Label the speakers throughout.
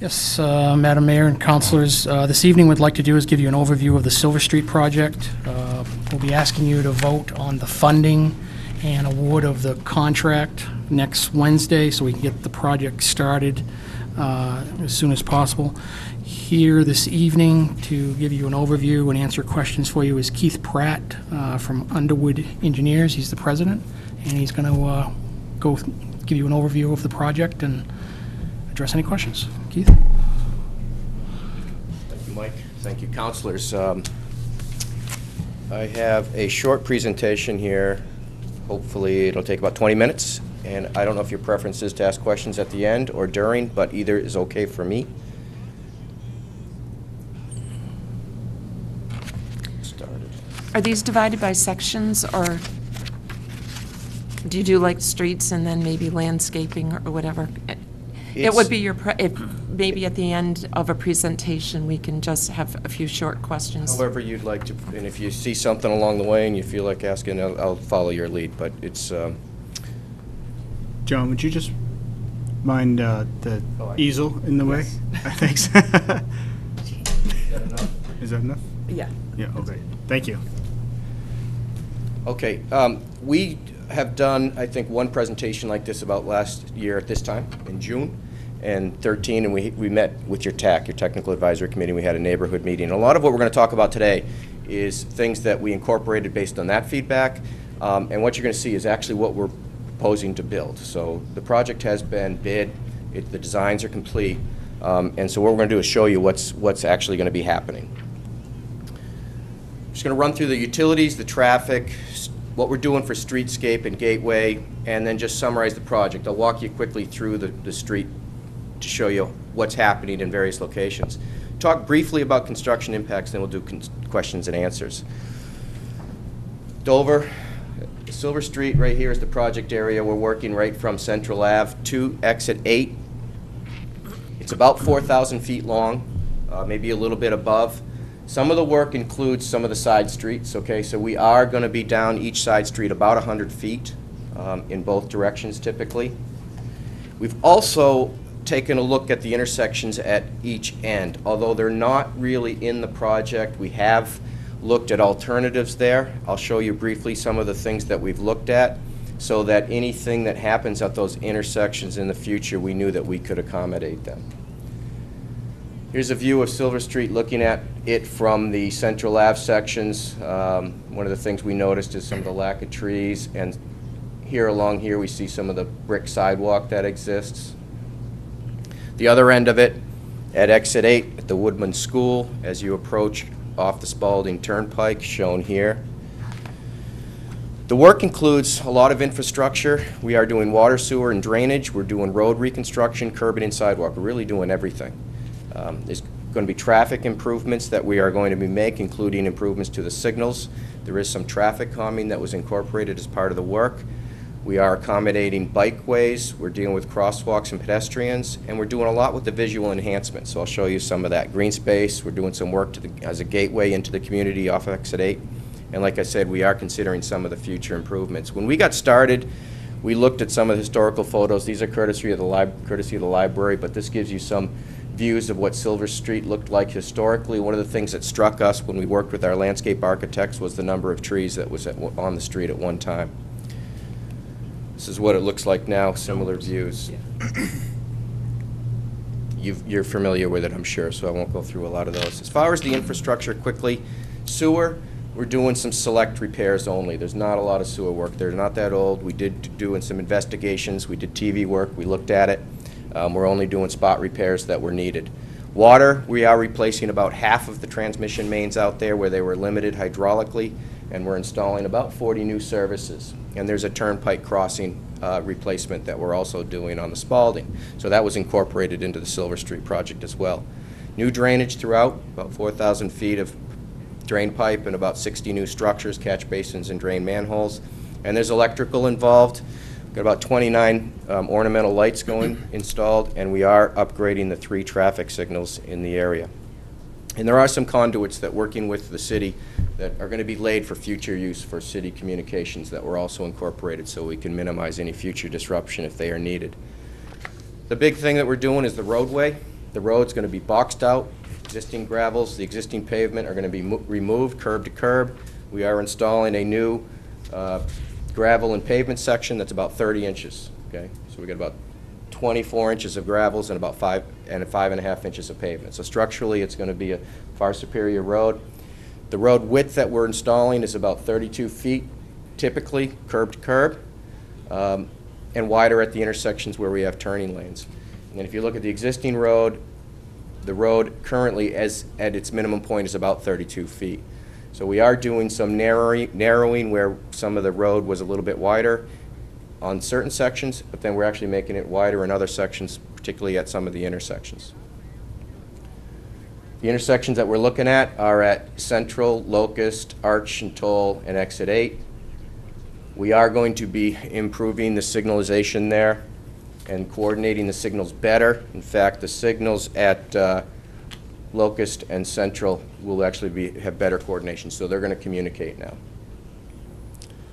Speaker 1: Yes, Madam Mayor and Councilors, this evening what we'd like to do is give you an overview of the Silver Street project. We'll be asking you to vote on the funding and award of the contract next Wednesday so we can get the project started as soon as possible. Here this evening to give you an overview and answer questions for you is Keith Pratt from Underwood Engineers. He's the president, and he's going to go give you an overview of the project and address any questions. Keith?
Speaker 2: Thank you, Mike. Thank you, councilors. I have a short presentation here. Hopefully it'll take about 20 minutes, and I don't know if your preference is to ask questions at the end or during, but either is okay for me. Started.
Speaker 3: Are these divided by sections, or do you do like streets and then maybe landscaping or whatever? It would be your, if maybe at the end of a presentation, we can just have a few short questions.
Speaker 2: However you'd like to, and if you see something along the way and you feel like asking, I'll follow your lead, but it's...
Speaker 4: John, would you just mind the easel in the way? Thanks. Is
Speaker 2: that enough?
Speaker 4: Is that enough?
Speaker 3: Yeah.
Speaker 4: Yeah, okay. Thank you.
Speaker 2: Okay, we have done, I think, one presentation like this about last year at this time, in June, and 13, and we met with your TAC, your Technical Advisory Committee. We had a neighborhood meeting. A lot of what we're going to talk about today is things that we incorporated based on that feedback, and what you're going to see is actually what we're proposing to build. So the project has been bid, the designs are complete, and so what we're going to do is show you what's actually going to be happening. I'm just going to run through the utilities, the traffic, what we're doing for streetscape and gateway, and then just summarize the project. I'll walk you quickly through the street to show you what's happening in various locations. Talk briefly about construction impacts, then we'll do questions and answers. Dover, Silver Street right here is the project area. We're working right from Central Ave to Exit 8. It's about 4,000 feet long, maybe a little bit above. Some of the work includes some of the side streets, okay? So we are going to be down each side street about 100 feet in both directions typically. We've also taken a look at the intersections at each end. Although they're not really in the project, we have looked at alternatives there. I'll show you briefly some of the things that we've looked at so that anything that happens at those intersections in the future, we knew that we could accommodate them. Here's a view of Silver Street looking at it from the Central Ave sections. One of the things we noticed is some of the lack of trees, and here along here we see some of the brick sidewalk that exists. The other end of it, at Exit 8 at the Woodman School, as you approach off the Spaulding Turnpike, shown here. The work includes a lot of infrastructure. We are doing water, sewer, and drainage. We're doing road reconstruction, curbing, and sidewalk. We're really doing everything. There's going to be traffic improvements that we are going to be making, including improvements to the signals. There is some traffic calming that was incorporated as part of the work. We are accommodating bikeways. We're dealing with crosswalks and pedestrians, and we're doing a lot with the visual enhancement. So I'll show you some of that green space. We're doing some work as a gateway into the community off of Exit 8. And like I said, we are considering some of the future improvements. When we got started, we looked at some of the historical photos. These are courtesy of the library, but this gives you some views of what Silver Street looked like historically. One of the things that struck us when we worked with our landscape architects was the number of trees that was on the street at one time. This is what it looks like now, similar views. Yeah. You're familiar with it, I'm sure, so I won't go through a lot of those. As far as the infrastructure, quickly, sewer, we're doing some select repairs only. There's not a lot of sewer work. They're not that old. We did do some investigations. We did TV work. We looked at it. We're only doing spot repairs that were needed. Water, we are replacing about half of the transmission mains out there where they were limited hydraulically, and we're installing about 40 new services. And there's a turnpike crossing replacement that we're also doing on the Spaulding. So that was incorporated into the Silver Street project as well. New drainage throughout, about 4,000 feet of drain pipe and about 60 new structures, catch basins and drain manholes. And there's electrical involved. Got about 29 ornamental lights installed, and we are upgrading the 3 traffic signals in the area. And there are some conduits that, working with the city, that are going to be laid for future use for city communications that were also incorporated so we can minimize any future disruption if they are needed. The big thing that we're doing is the roadway. The road's going to be boxed out. Existing gravels, the existing pavement are going to be removed curb to curb. We are installing a new gravel and pavement section that's about 30 inches. Okay, so we got about 24 inches of gravels and about 5.5 inches of pavement. So structurally, it's going to be a far superior road. The road width that we're installing is about 32 feet, typically curb to curb, and wider at the intersections where we have turning lanes. And if you look at the existing road, the road currently at its minimum point is about 32 feet. So we are doing some narrowing where some of the road was a little bit wider on certain sections, but then we're actually making it wider in other sections, particularly at some of the intersections. The intersections that we're looking at are at Central, Locust, Arch and Toll, and Exit 8. We are going to be improving the signalization there and coordinating the signals better. In fact, the signals at Locust and Central will actually have better coordination, so they're going to communicate now.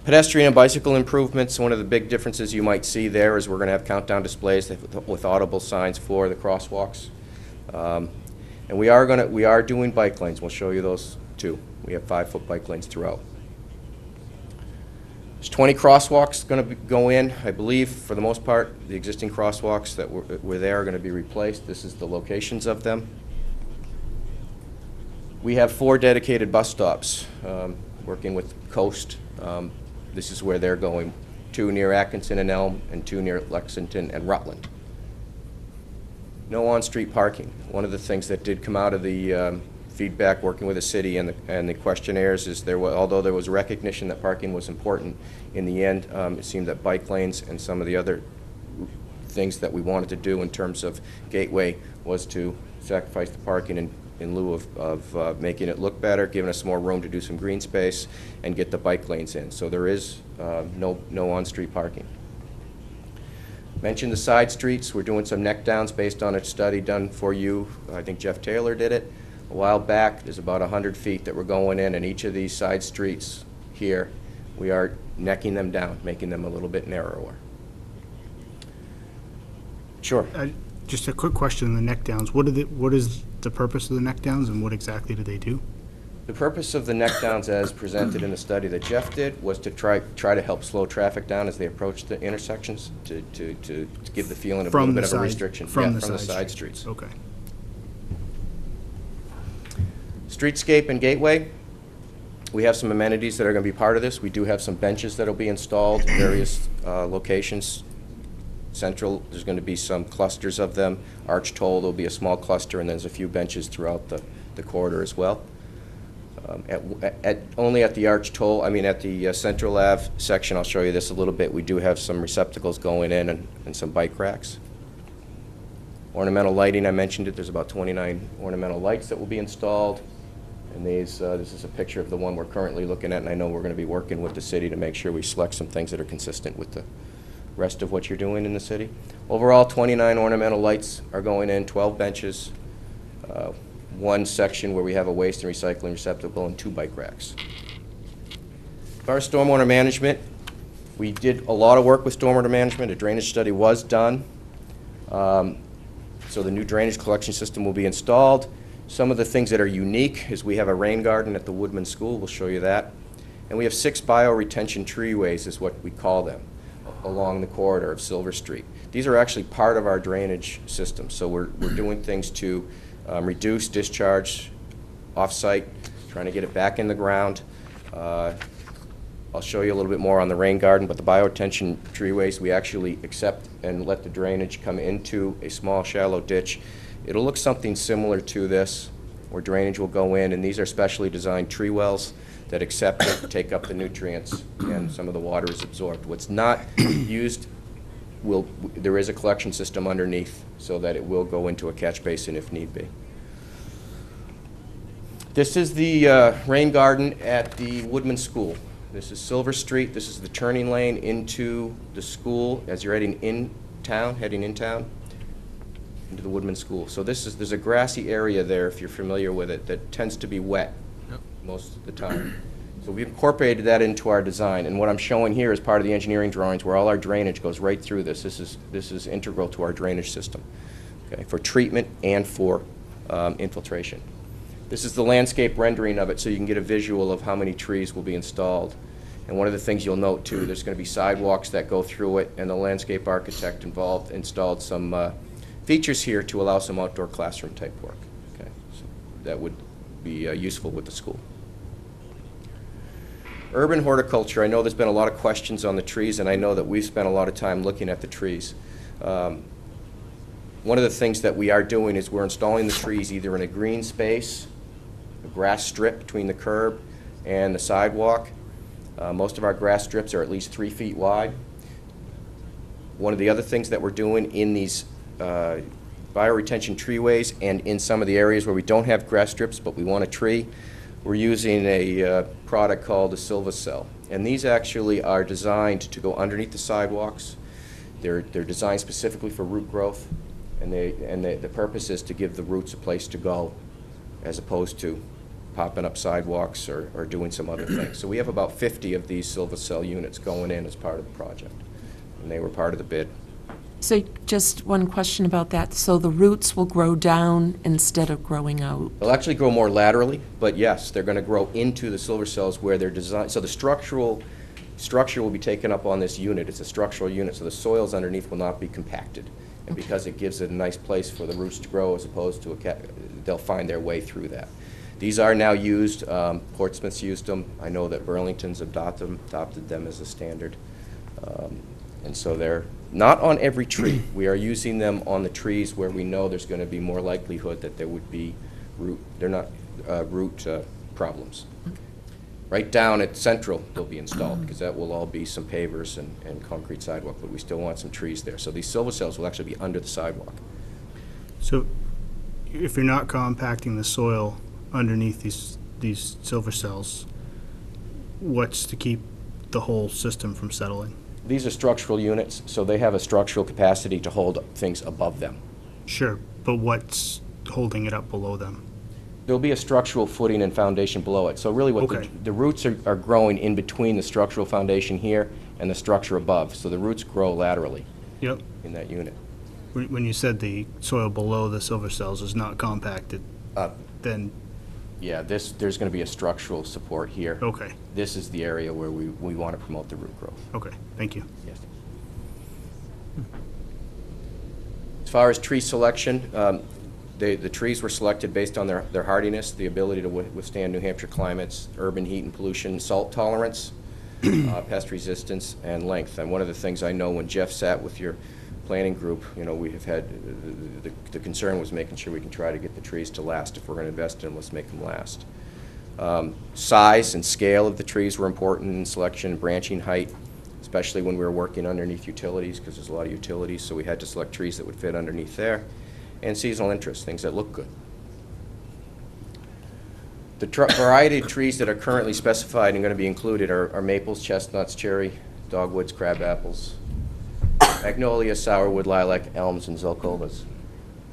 Speaker 2: Pedestrian and bicycle improvements, one of the big differences you might see there is we're going to have countdown displays with audible signs for the crosswalks. And we are doing bike lanes. We'll show you those too. We have 5-foot bike lanes throughout. There's 20 crosswalks going to go in. I believe, for the most part, the existing crosswalks that were there are going to be replaced. This is the locations of them. We have 4 dedicated bus stops working with Coast. This is where they're going, 2 near Atkinson and Elm and 2 near Lexington and Rutland. No on-street parking. One of the things that did come out of the feedback working with the city and the questionnaires is although there was recognition that parking was important, in the end it seemed that bike lanes and some of the other things that we wanted to do in terms of Gateway was to sacrifice the parking in lieu of making it look better, giving us more room to do some green space and get the bike lanes in. So there is no on-street parking. Mentioned the side streets. We're doing some neck downs based on a study done for you. I think Jeff Taylor did it a while back. There's about 100 feet that we're going in, and each of these side streets here, we are necking them down, making them a little bit narrower. Sure.
Speaker 4: Just a quick question on the neck downs. What is the purpose of the neck downs, and what exactly do they do?
Speaker 2: The purpose of the neck downs as presented in the study that Jeff did was to try to help slow traffic down as they approach the intersections, to give the feeling of a little bit of a restriction.
Speaker 4: From the
Speaker 2: side streets.
Speaker 4: Okay.
Speaker 2: Streetscape and Gateway, we have some amenities that are going to be part of this. We do have some benches that will be installed in various locations. Central, there's going to be some clusters of them. Arch Toll, there'll be a small cluster, and there's a few benches throughout the corridor as well. Only at the Arch Toll, at the Central Ave section, I'll show you this a little bit, we do have some receptacles going in and some bike racks. Ornamental lighting, I mentioned it, there's about 29 ornamental lights that will be installed. And this is a picture of the one we're currently looking at, and I know we're going to be working with the city to make sure we select some things that are consistent with the rest of what you're doing in the city. Overall, 29 ornamental lights are going in, 12 benches, 1 section where we have a waste and recycling receptacle, and 2 bike racks. As far as stormwater management, we did a lot of work with stormwater management. A drainage study was done. So the new drainage collection system will be installed. Some of the things that are unique is we have a rain garden at the Woodman School. We'll show you that. And we have 6 bioretention treeways is what we call them along the corridor of Silver Street. These are actually part of our drainage system. So we're doing things to reduce discharge off-site, trying to get it back in the ground. I'll show you a little bit more on the rain garden, but the bioretention treeways, we actually accept and let the drainage come into a small shallow ditch. It'll look something similar to this, where drainage will go in, and these are specially designed tree wells that accept it, take up the nutrients, and some of the water is absorbed. What's not used, there is a collection system underneath so that it will go into a catch basin if need be. This is the rain garden at the Woodman School. This is Silver Street. This is the turning lane into the school as you're heading in town, into the Woodman School. So there's a grassy area there, if you're familiar with it, that tends to be wet most of the time. So we've incorporated that into our design, and what I'm showing here is part of the engineering drawings where all our drainage goes right through this. This is integral to our drainage system. okay, for treatment and for infiltration. This is the landscape rendering of it, so you can get a visual of how many trees will be installed. And one of the things you'll note, too, there's going to be sidewalks that go through it, and the landscape architect involved installed some features here to allow some outdoor classroom-type work. Okay, so that would be useful with the school. Urban horticulture, I know there's been a lot of questions on the trees, and I know that we've spent a lot of time looking at the trees. One of the things that we are doing is we're installing the trees either in a green space, a grass strip between the curb and the sidewalk. Most of our grass strips are at least 3 feet wide. One of the other things that we're doing in these bioretention treeways and in some of the areas where we don't have grass strips but we want a tree, we're using a product called a Silva-Cell. And these actually are designed to go underneath the sidewalks. They're designed specifically for root growth, and the purpose is to give the roots a place to go as opposed to popping up sidewalks or doing some other things. So we have about 50 of these Silva-Cell units going in as part of the project, and they were part of the bid.
Speaker 3: So just one question about that. So the roots will grow down instead of growing out?
Speaker 2: They'll actually grow more laterally, but yes, they're going to grow into the Silva-Cells where they're designed. So the structure will be taken up on this unit. It's a structural unit, so the soils underneath will not be compacted. And because it gives it a nice place for the roots to grow as opposed to they'll find their way through that. These are now used. Portsmouth's used them. I know that Burlington's adopted them as a standard. And so they're not on every tree. We are using them on the trees where we know there's going to be more likelihood that there would be root problems. Right down at Central they'll be installed because that will all be some pavers and concrete sidewalk, but we still want some trees there. So these Silva-Cells will actually be under the sidewalk.
Speaker 4: So if you're not compacting the soil underneath these Silva-Cells, what's to keep the whole system from settling?
Speaker 2: These are structural units, so they have a structural capacity to hold things above them.
Speaker 4: Sure, but what's holding it up below them?
Speaker 2: There'll be a structural footing and foundation below it. So really what the roots are growing in between the structural foundation here and the structure above. So the roots grow laterally in that unit.
Speaker 4: When you said the soil below the Silva-Cells is not compacted, then...
Speaker 2: Yeah, there's going to be a structural support here.
Speaker 4: Okay.
Speaker 2: This is the area where we want to promote the root growth.
Speaker 4: Okay, thank you.
Speaker 2: Yes. As far as tree selection, the trees were selected based on their hardiness, the ability to withstand New Hampshire climates, urban heat and pollution, salt tolerance, pest resistance, and length. And one of the things I know when Jeff sat with your planning group, you know, we have had, the concern was making sure we can try to get the trees to last. If we're going to invest in them, let's make them last. Size and scale of the trees were important in selection, branching height, especially when we were working underneath utilities, because there's a lot of utilities, so we had to select trees that would fit underneath there. And seasonal interest, things that look good. The variety of trees that are currently specified and going to be included are maples, chestnuts, cherry, dogwoods, crabapples, magnolia, sourwood, lilac, elms, and zelkovas.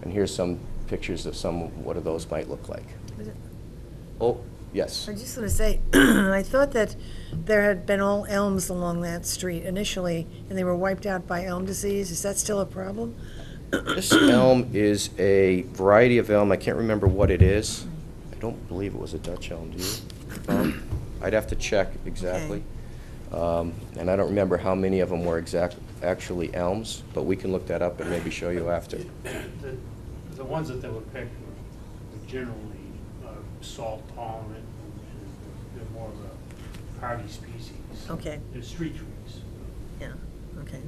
Speaker 2: And here's some pictures of what those might look like. Oh, yes.
Speaker 5: I just want to say, I thought that there had been all elms along that street initially, and they were wiped out by elm disease. Is that still a problem?
Speaker 2: This elm is a variety of elm. I can't remember what it is. I don't believe it was a Dutch elm, do you? I'd have to check exactly. Okay. And I don't remember how many of them were actually elms, but we can look that up and maybe show you after.
Speaker 6: The ones that were picked were generally salt tolerant, and they're more of a hardy species.
Speaker 5: Okay.
Speaker 6: They're street trees.
Speaker 5: Yeah, okay.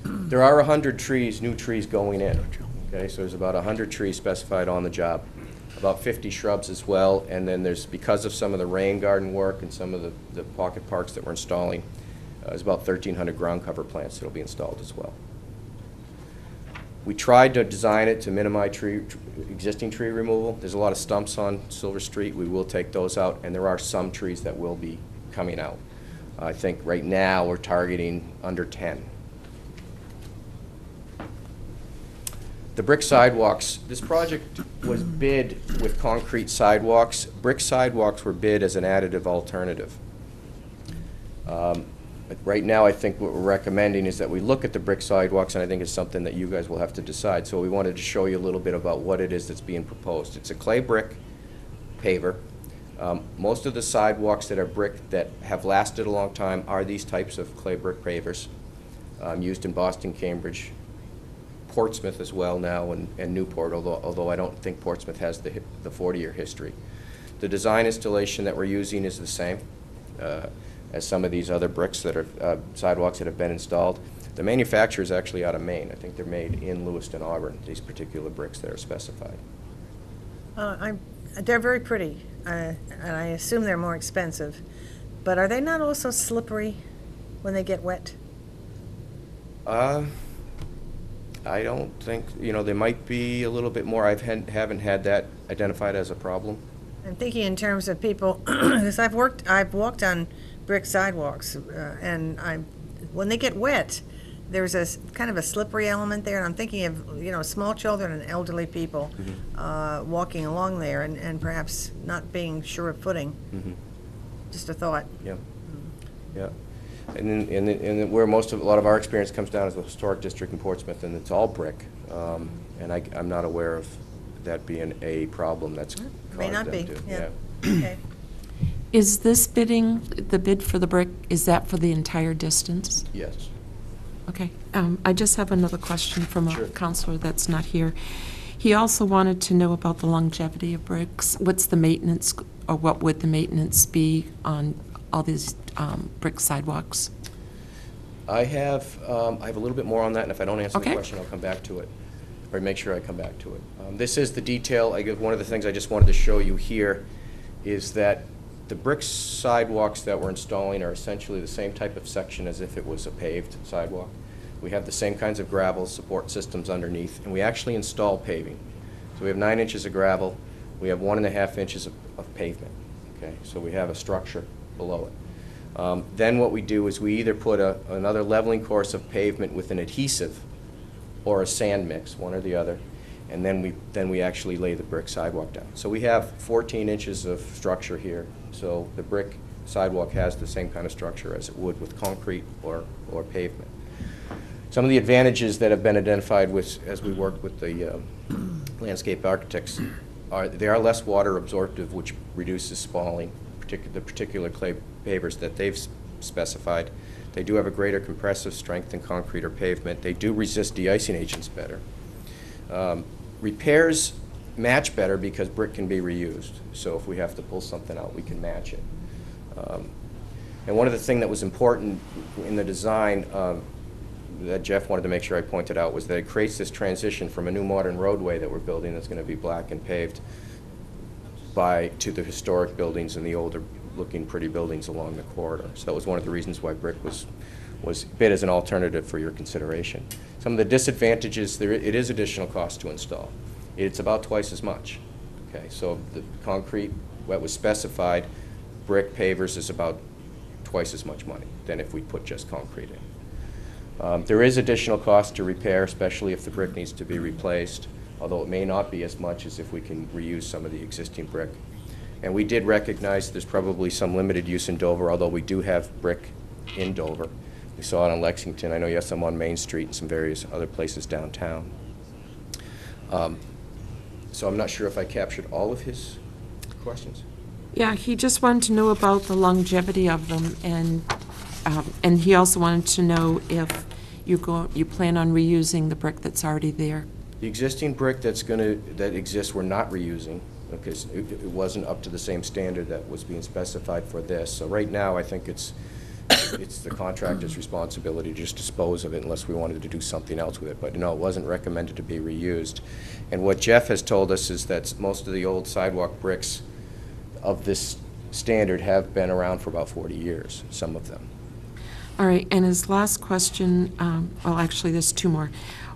Speaker 2: There are 100 trees, new trees going in. Okay, so there's about 100 trees specified on the job, about 50 shrubs as well, and then there's, because of some of the rain garden work and some of the pocket parks that we're installing, there's about 1,300 ground cover plants that will be installed as well. We tried to design it to minimize existing tree removal. There's a lot of stumps on Silver Street. We will take those out, and there are some trees that will be coming out. I think right now we're targeting under 10. The brick sidewalks, this project was bid with concrete sidewalks. Brick sidewalks were bid as an additive alternative. Right now, I think what we're recommending is that we look at the brick sidewalks, and I think it's something that you guys will have to decide. So we wanted to show you a little bit about what it is that's being proposed. It's a clay brick paver. Most of the sidewalks that are brick that have lasted a long time are these types of clay brick pavers, used in Boston, Cambridge, Portsmouth as well now, and Newport, although I don't think Portsmouth has the 40-year history. The design installation that we're using is the same as some of these other bricks that are sidewalks that have been installed. The manufacturer is actually out of Maine. I think they're made in Lewiston, Auburn, these particular bricks that are specified.
Speaker 5: They're very pretty, and I assume they're more expensive. But are they not also slippery when they get wet?
Speaker 2: I don't think, they might be a little bit more. I haven't had that identified as a problem.
Speaker 5: I'm thinking in terms of people, because I've walked on brick sidewalks, and when they get wet, there's a kind of a slippery element there, and I'm thinking of, small children and elderly people walking along there and perhaps not being sure of footing. Just a thought.
Speaker 2: Yeah. Yeah. And then where a lot of our experience comes down is the historic district in Portsmouth, and it's all brick. And I'm not aware of that being a problem that's caused
Speaker 5: May not
Speaker 2: them
Speaker 5: be,
Speaker 2: to.
Speaker 5: yeah. Okay.
Speaker 3: Is this bidding, the bid for the brick, is that for the entire distance?
Speaker 2: Yes.
Speaker 3: Okay. I just have another question from
Speaker 2: Sure.
Speaker 3: a counselor that's not here. He also wanted to know about the longevity of bricks. What's the maintenance, or what would the maintenance be on all these brick sidewalks?
Speaker 2: I have a little bit more on that, and if I don't answer the
Speaker 3: Okay.
Speaker 2: question, I'll come back to it, or make sure I come back to it. This is the detail. One of the things I just wanted to show you here is that the brick sidewalks that we're installing are essentially the same type of section as if it was a paved sidewalk. We have the same kinds of gravel support systems underneath, and we actually install paving. So we have 9 inches of gravel, we have 1.5 inches of pavement. Okay, so we have a structure below it. Then what we do is we either put another leveling course of pavement with an adhesive or a sand mix, one or the other, and then we actually lay the brick sidewalk down. So we have 14 inches of structure here. So the brick sidewalk has the same kind of structure as it would with concrete or pavement. Some of the advantages that have been identified as we work with the landscape architects are they are less water absorptive, which reduces spalling, the particular clay pavers that they've specified. They do have a greater compressive strength than concrete or pavement. They do resist de-icing agents better. Repairs match better because brick can be reused. So if we have to pull something out, we can match it. And one of the things that was important in the design that Jeff wanted to make sure I pointed out was that it creates this transition from a new modern roadway that we're building that's going to be black and paved to the historic buildings and the older looking pretty buildings along the corridor. So that was one of the reasons why brick was bid as an alternative for your consideration. Some of the disadvantages, it is additional cost to install. It's about twice as much. Okay, so the concrete, what was specified, brick pavers is about twice as much money than if we put just concrete in. There is additional cost to repair, especially if the brick needs to be replaced, although it may not be as much as if we can reuse some of the existing brick. And we did recognize there's probably some limited use in Dover, although we do have brick in Dover. We saw it in Lexington. I know you have some on Main Street and some various other places downtown. So I'm not sure if I captured all of his questions.
Speaker 3: Yeah, he just wanted to know about the longevity of them, and he also wanted to know if you plan on reusing the brick that's already there.
Speaker 2: The existing brick that exists, we're not reusing because it wasn't up to the same standard that was being specified for this. So right now, I think it's the contractor's responsibility to just dispose of it unless we wanted to do something else with it. But no, it wasn't recommended to be reused. And what Jeff has told us is that most of the old sidewalk bricks of this standard have been around for about 40 years, some of them.
Speaker 3: All right, and his last question, well, actually, there's two more.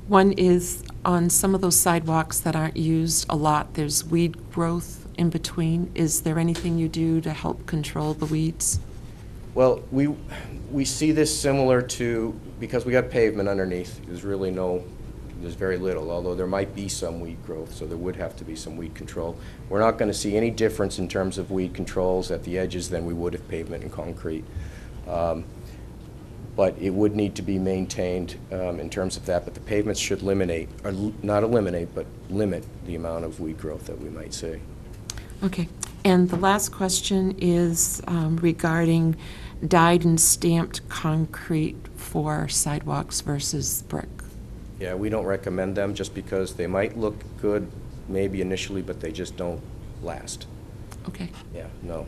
Speaker 3: One is on some of those sidewalks that aren't used a lot, there's weed growth in between. Is there anything you do to help control the weeds?
Speaker 2: Well, we see this similar to, because we got pavement underneath, there's very little, although there might be some weed growth, so there would have to be some weed control. We're not going to see any difference in terms of weed controls at the edges than we would if pavement and concrete. but it would need to be maintained in terms of that. But the pavements should eliminate, or not eliminate, but limit the amount of weed growth that we might see.
Speaker 3: Okay. And the last question is regarding dyed and stamped concrete for sidewalks versus brick.
Speaker 2: Yeah, we don't recommend them just because they might look good maybe initially, but they just don't last.
Speaker 3: Okay.
Speaker 2: Yeah, no.
Speaker 3: All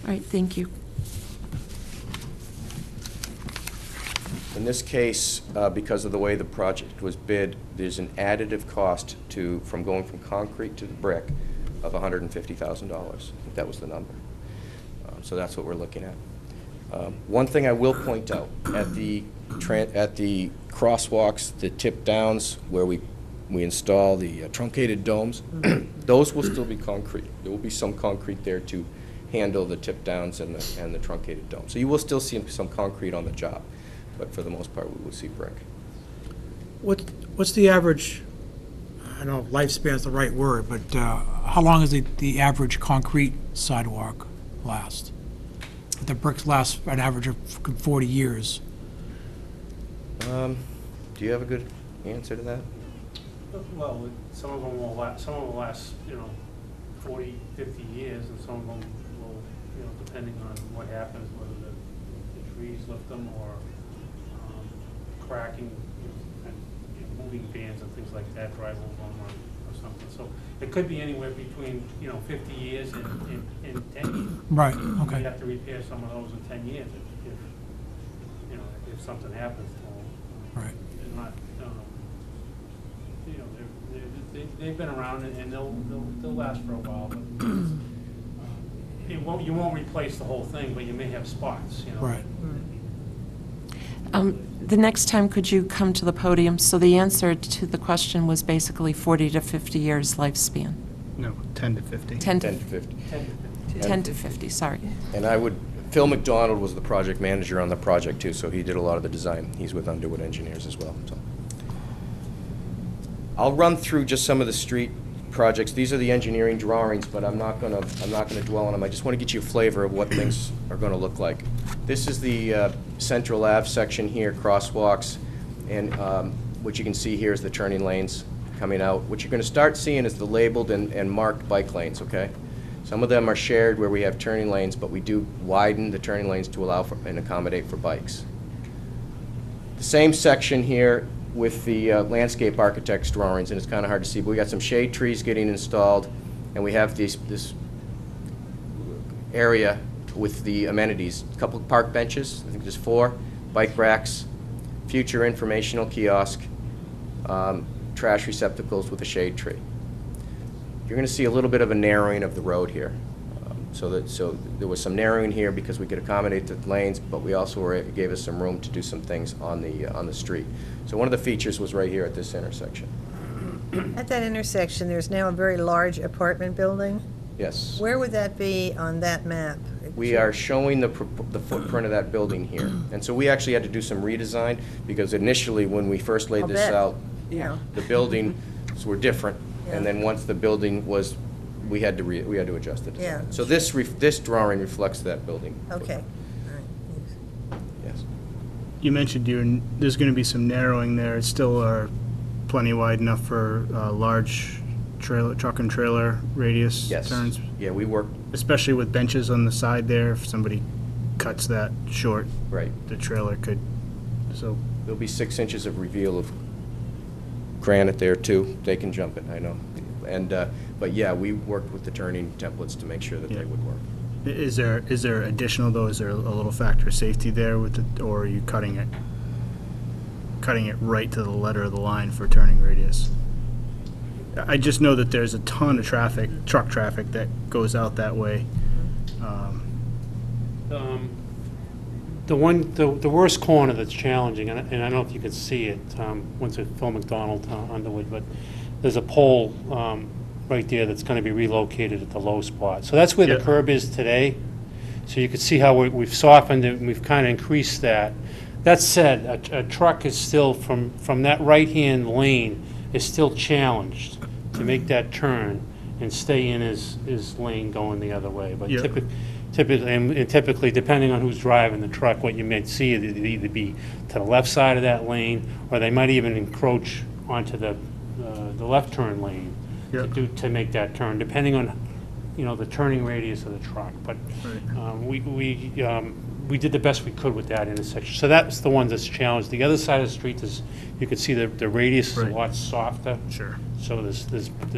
Speaker 3: right, thank you.
Speaker 2: In this case, because of the way the project was bid, there's an additive cost from going from concrete to the brick of $150,000. I think that was the number. So that's what we're looking at. One thing I will point out, at the crosswalks, the tip downs, where we install the truncated domes, those will still be concrete. There will be some concrete there to handle the tip downs and the truncated dome. So you will still see some concrete on the job, but for the most part, we will see brick.
Speaker 7: What's the average, I don't know if lifespan is the right word, but how long does the average concrete sidewalk last? The bricks last an average of 40 years.
Speaker 2: Do you have a good answer to that?
Speaker 6: Well, some of them will last, 40, 50 years, and some of them will, depending on what happens, whether the trees lift them or cracking, and moving vans and things like that drive over them or something. So it could be anywhere between, 50 years and 10 years.
Speaker 7: Right,
Speaker 6: You
Speaker 7: okay.
Speaker 6: have to repair some of those in 10 years if something happens to them.
Speaker 7: Right.
Speaker 6: They're not, they've been around and they'll last for a while, but you won't replace the whole thing, but you may have spots,
Speaker 7: Right.
Speaker 3: The next time, could you come to the podium? So the answer to the question was basically 40 to 50 years lifespan.
Speaker 4: No, 10 to 50.
Speaker 3: 10
Speaker 2: 10
Speaker 3: to
Speaker 2: to 50.
Speaker 3: 10 to 50, sorry.
Speaker 2: And Phil McDonald was the project manager on the project too, so he did a lot of the design. He's with Underwood Engineers as well. So I'll run through just some of the street projects. These are the engineering drawings, but I'm not gonna dwell on them. I just want to get you a flavor of what things are going to look like. This is the Central Ave section here, crosswalks, and what you can see here is the turning lanes coming out. What you're going to start seeing is the labeled and marked bike lanes, okay? Some of them are shared where we have turning lanes, but we do widen the turning lanes to allow for and accommodate for bikes. The same section here with the landscape architect's drawings, and it's kind of hard to see, but we got some shade trees getting installed, and we have this area with the amenities, a couple of park benches, I think there's 4, bike racks, future informational kiosk, trash receptacles with a shade tree. You're going to see a little bit of a narrowing of the road here. So there was some narrowing here because we could accommodate the lanes, but we also gave us some room to do some things on the street. So one of the features was right here at this intersection.
Speaker 5: At that intersection, there's now a very large apartment building.
Speaker 2: Yes.
Speaker 5: Where would that be on that map?
Speaker 2: We are showing the footprint of that building here. And so we actually had to do some redesign because initially when we first laid
Speaker 5: I'll
Speaker 2: this
Speaker 5: bet.
Speaker 2: out,
Speaker 5: Yeah.
Speaker 2: the buildings were different. And then once the building was, we had to adjust it.
Speaker 5: Yeah.
Speaker 2: So this drawing reflects that building.
Speaker 5: Okay. All right.
Speaker 2: Yes.
Speaker 4: You mentioned there's going to be some narrowing there. It's still plenty wide enough for large truck and trailer radius
Speaker 2: Yes.
Speaker 4: turns,
Speaker 2: Yeah, we work,
Speaker 4: especially with benches on the side there. If somebody cuts that short,
Speaker 2: right.
Speaker 4: the trailer could, so.
Speaker 2: There'll be 6 inches of reveal of granite there too. They can jump it, I know. And, but yeah, we worked with the turning templates to make sure that
Speaker 4: Yeah.
Speaker 2: they would work.
Speaker 4: Is there additional though, is there a little factor of safety there with it, or are you cutting it right to the letter of the line for turning radius? I just know that there's a ton of traffic, truck traffic that goes out that way.
Speaker 6: The worst corner that's challenging, and I don't know if you can see it, once it's Phil McDonald, Underwood, but there's a pole right there that's going to be relocated at the low spot. So that's where the
Speaker 4: Yeah.
Speaker 6: curb is today. So you can see how we've softened it, and we've kind of increased that. That said, a truck is still, from that right-hand lane, is still challenged to make that turn. and stay in his lane going the other way. But
Speaker 4: Yeah.
Speaker 6: typically, depending on who's driving the truck, what you might see, it'd either be to the left side of that lane, or they might even encroach onto the left turn lane
Speaker 4: Yeah.
Speaker 6: to make that turn, depending on, the turning radius of the truck. But we did the best we could with that intersection. So that's the one that's challenged. The other side of the street is, you can see the radius is a
Speaker 4: Right.
Speaker 6: lot softer.
Speaker 4: Sure.
Speaker 6: So there's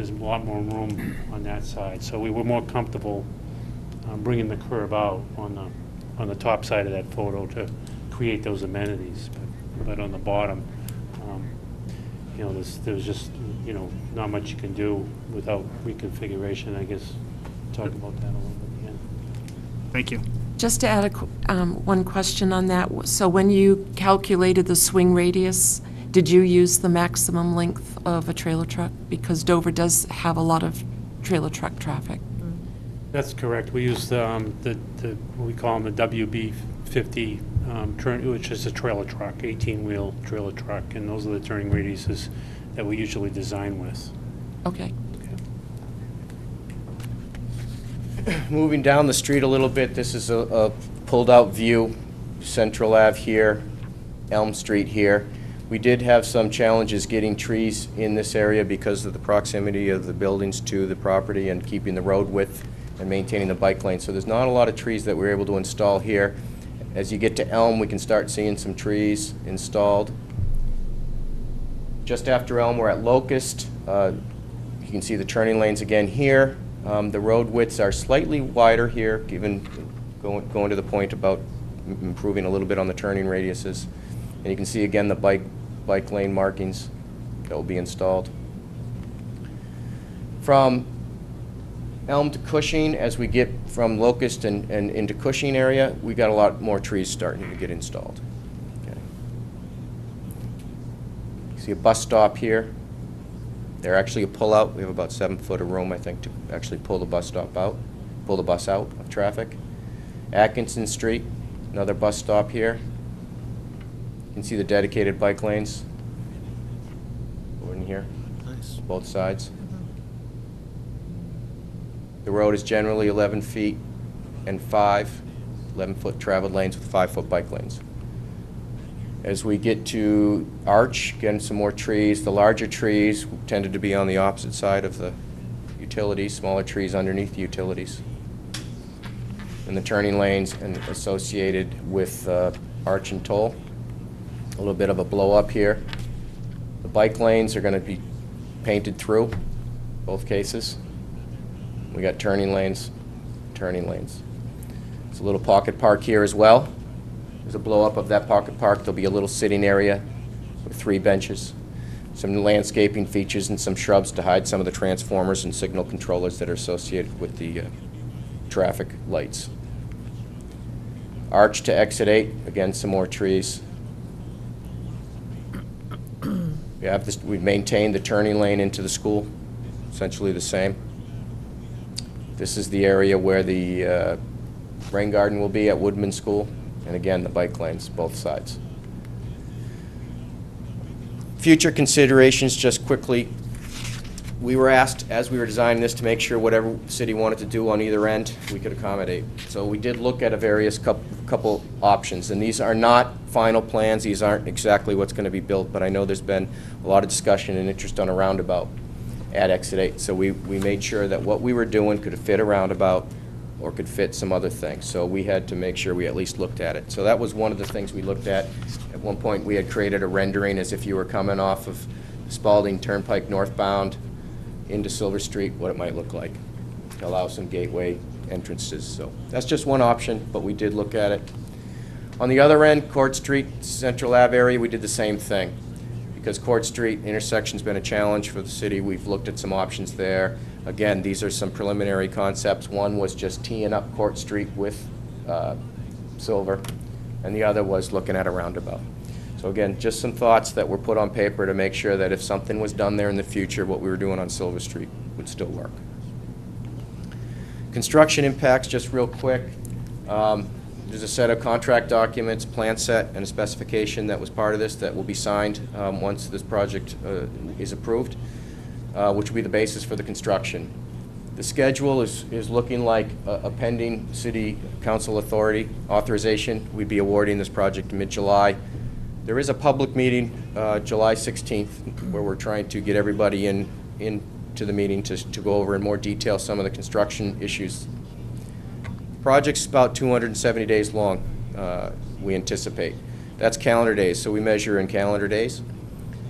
Speaker 6: a lot more room on that side. So we were more comfortable bringing the curb out on the top side of that photo to create those amenities. But on the bottom, there's just, not much you can do without reconfiguration. I guess talk about that a little bit again.
Speaker 4: Thank you.
Speaker 3: Just to add one question on that, so when you calculated the swing radius, did you use the maximum length of a trailer truck? Because Dover does have a lot of trailer truck traffic.
Speaker 6: That's correct. We use what we call them the WB50, which is a trailer truck, 18-wheel trailer truck, and those are the turning radiuses that we usually design with.
Speaker 3: Okay.
Speaker 2: Moving down the street a little bit, this is a pulled-out view, Central Ave here, Elm Street here. We did have some challenges getting trees in this area because of the proximity of the buildings to the property and keeping the road width and maintaining the bike lane. So there's not a lot of trees that we're able to install here. As you get to Elm, we can start seeing some trees installed. Just after Elm, we're at Locust. You can see the turning lanes again here. The road widths are slightly wider here, going to the point about improving a little bit on the turning radiuses. And you can see again the bike lane markings that will be installed. From Elm to Cushing, as we get from Locust and into Cushing area, we got a lot more trees starting to get installed. Okay. You see a bus stop here. They're actually a pull-out. We have about 7 foot of room, I think, to actually pull the bus out of traffic. Atkinson Street, another bus stop here. You can see the dedicated bike lanes over in here,
Speaker 4: Nice.
Speaker 2: both sides. The road is generally 11 feet and 11-foot traveled lanes with 5-foot bike lanes. As we get to Arch, again, some more trees. The larger trees tended to be on the opposite side of the utilities, smaller trees underneath the utilities. And the turning lanes and associated with Arch and Toll. A little bit of a blow up here. The bike lanes are going to be painted through, both cases. We got turning lanes, turning lanes. There's a little pocket park here as well. There's a blow up of that pocket park. There'll be a little sitting area with 3 benches, some landscaping features and some shrubs to hide some of the transformers and signal controllers that are associated with the traffic lights. Arch to exit 8, again some more trees. We've maintained the turning lane into the school, essentially the same. This is the area where the rain garden will be at Woodman School, and again the bike lanes, both sides. Future considerations, just quickly. We were asked, as we were designing this, to make sure whatever the city wanted to do on either end, we could accommodate. So we did look at a various couple options, and these are not final plans. These aren't exactly what's going to be built, but I know there's been a lot of discussion and interest on a roundabout at Exit 8. So we made sure that what we were doing could fit a roundabout or could fit some other things. So we had to make sure we at least looked at it. So that was one of the things we looked at. At one point, we had created a rendering as if you were coming off of Spaulding Turnpike northbound into Silver Street, what it might look like, to allow some gateway entrances. So that's just one option, but we did look at it. On the other end, Court Street, Central Ave area, we did the same thing. Because Court Street intersection's been a challenge for the city, we've looked at some options there. Again, these are some preliminary concepts. One was just teeing up Court Street with Silver, and the other was looking at a roundabout. So again, just some thoughts that were put on paper to make sure that if something was done there in the future, what we were doing on Silver Street would still work. Construction impacts, just real quick. There's a set of contract documents, plan set, and a specification that was part of this that will be signed once this project is approved, which will be the basis for the construction. The schedule is looking like a pending city council authorization. We'd be awarding this project in mid-July. There is a public meeting, July 16th, where we're trying to get everybody into the meeting to go over in more detail some of the construction issues. Project's about 270 days long, we anticipate. That's calendar days, so we measure in calendar days.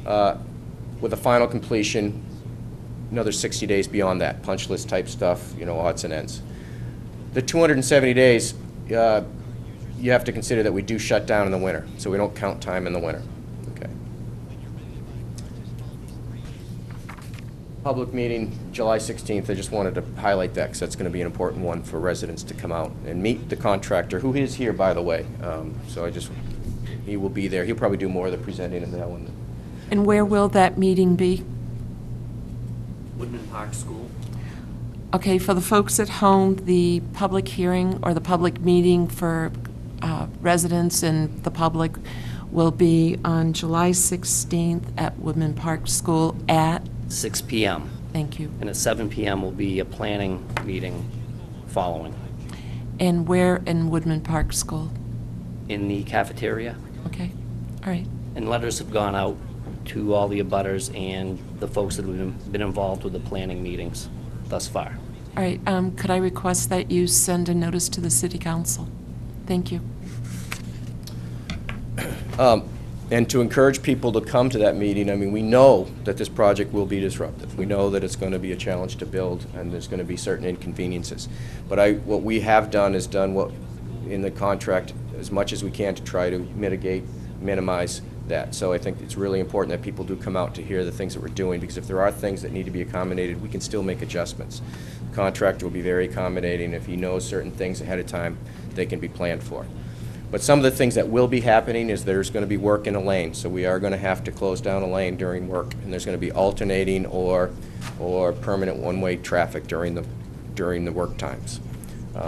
Speaker 2: With a final completion, another 60 days beyond that, punch list type stuff, odds and ends. The 270 days, you have to consider that we do shut down in the winter, so we don't count time in the winter. Okay. Public meeting, July 16th. I just wanted to highlight that because that's going to be an important one for residents to come out and meet the contractor, who is here, by the way. So he will be there. He'll probably do more of the presenting in that one.
Speaker 3: And where will that meeting be?
Speaker 8: Woodman Park School.
Speaker 3: Okay, for the folks at home, the public hearing or the public meeting for residents and the public will be on July 16th at Woodman Park School at?
Speaker 8: 6 p.m.
Speaker 3: Thank you.
Speaker 8: And at 7 p.m. will be a planning meeting following
Speaker 3: And where in Woodman Park School?
Speaker 8: in the cafeteria.
Speaker 3: Okay, all right.
Speaker 8: And letters have gone out to all the abutters and the folks that have been involved with the planning meetings thus far.
Speaker 3: All right, could I request that you send a notice to the city council? Thank you.
Speaker 2: And to encourage people to come to that meeting, I mean, we know that this project will be disruptive. We know that it's going to be a challenge to build, and there's going to be certain inconveniences. But what we have done is done what in the contract as much as we can to try to minimize that. So I think it's really important that people do come out to hear the things that we're doing, because if there are things that need to be accommodated, we can still make adjustments. The contractor will be very accommodating. If he knows certain things ahead of time, they can be planned for. But some of the things that will be happening is there's going to be work in a lane, so we are going to have to close down a lane during work, and there's going to be alternating or permanent one-way traffic during the work times.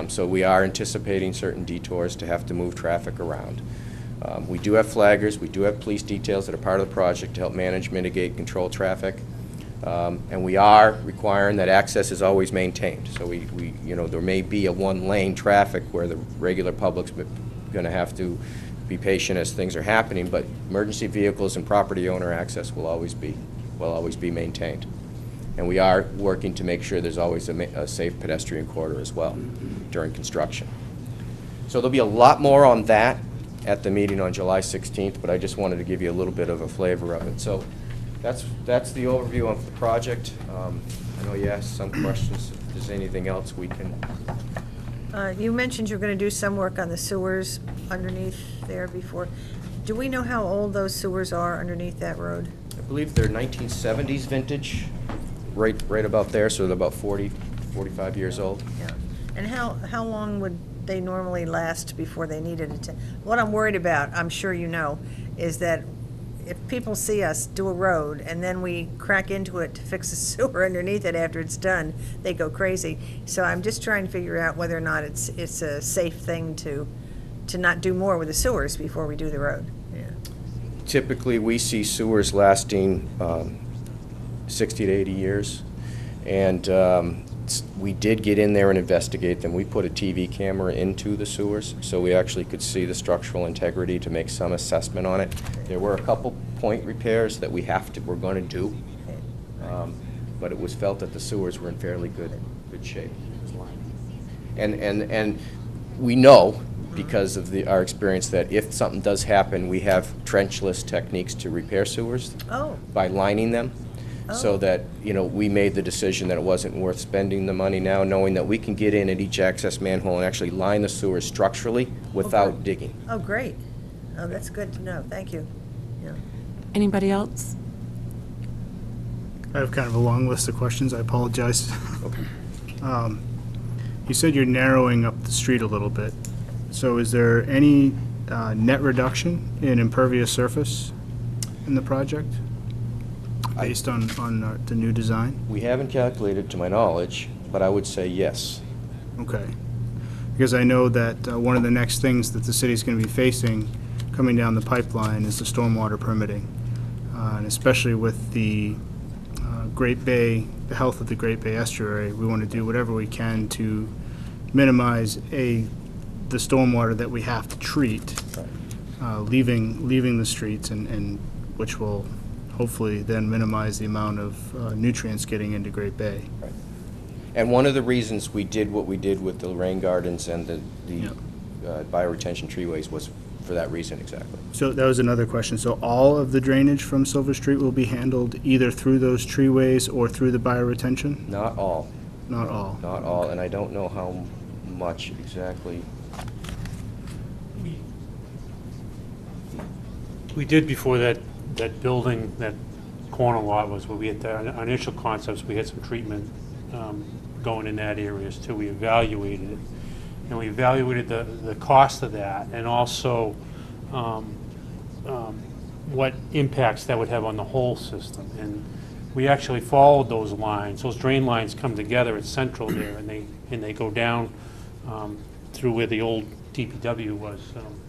Speaker 2: So we are anticipating certain detours to have to move traffic around. We do have flaggers, we do have police details that are part of the project to help manage, mitigate, control traffic, and we are requiring that access is always maintained. So there may be a one-lane traffic where the regular public's going to have to be patient as things are happening, but emergency vehicles and property owner access will always be maintained. And we are working to make sure there's always a safe pedestrian corridor as well during construction. So there'll be a lot more on that at the meeting on July 16th, but I just wanted to give you a little bit of a flavor of it. So that's the overview of the project. I know you asked some questions. If there's anything else we can...
Speaker 5: You mentioned you're going to do some work on the sewers underneath there before. Do we know how old those sewers are underneath that road?
Speaker 2: I believe they're 1970s vintage, right about there, so they're about 40, 45 years old.
Speaker 5: Yeah. And how long would they normally last before they needed it? What I'm worried about, I'm sure you know, is that if people see us do a road and then we crack into it to fix the sewer underneath it after it's done, they go crazy. So I'm just trying to figure out whether or not it's a safe thing to not do more with the sewers before we do the road. Yeah.
Speaker 2: Typically, we see sewers lasting 60 to 80 years, and we did get in there and investigate them. We put a TV camera into the sewers, so we actually could see the structural integrity to make some assessment on it. There were a couple point repairs that we're going to do, but it was felt that the sewers were in fairly good shape. And we know, because of our experience, that if something does happen, we have trenchless techniques to repair sewers by lining them. So that, we made the decision that it wasn't worth spending the money now, knowing that we can get in at each access manhole and actually line the sewers structurally without digging.
Speaker 5: Oh, great. Oh, that's good to know. Thank you. Yeah.
Speaker 3: Anybody else?
Speaker 4: I have kind of a long list of questions. I apologize.
Speaker 2: Okay.
Speaker 4: You said you're narrowing up the street a little bit. So is there any net reduction in impervious surface in the project based on the new design?
Speaker 2: We haven't calculated to my knowledge, but I would say yes.
Speaker 4: Okay. Because I know that one of the next things that the city's going to be facing coming down the pipeline is the stormwater permitting. And especially with the Great Bay, the health of the Great Bay estuary. We want to do whatever we can to minimize the stormwater that we have to treat, leaving the streets, and which will hopefully then minimize the amount of nutrients getting into Great Bay.
Speaker 2: Right. And one of the reasons we did what we did with the rain gardens and the bioretention treeways was for that reason exactly.
Speaker 4: So that was another question. So all of the drainage from Silver Street will be handled either through those treeways or through the bioretention?
Speaker 2: Not all.
Speaker 4: Not all.
Speaker 2: Not all, and I don't know how much exactly.
Speaker 6: We did before that building, that corner lot was where we had our initial concepts, we had some treatment going in that area too. We evaluated it. And we evaluated the cost of that and also what impacts that would have on the whole system. And we actually followed those lines. Those drain lines come together at Central there, and they go down through where the old DPW was,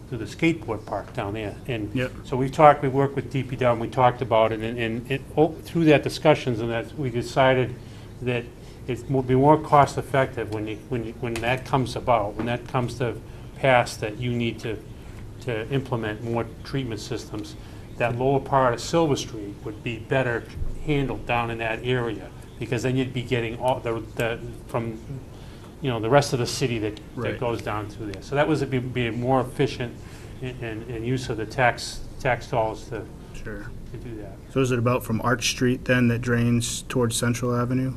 Speaker 6: through the skateboard park down there. And so we worked with DPW, and we talked about it, and through that discussions and that we decided that it will be more cost effective when that comes about, when that comes to pass, that you need to implement more treatment systems. That lower part of Silver Street would be better handled down in that area, because then you'd be getting all from the rest of the city that goes down through there. So that was be more efficient in use of the tax dollars to do that.
Speaker 4: So is it about from Arch Street then that drains towards Central Avenue?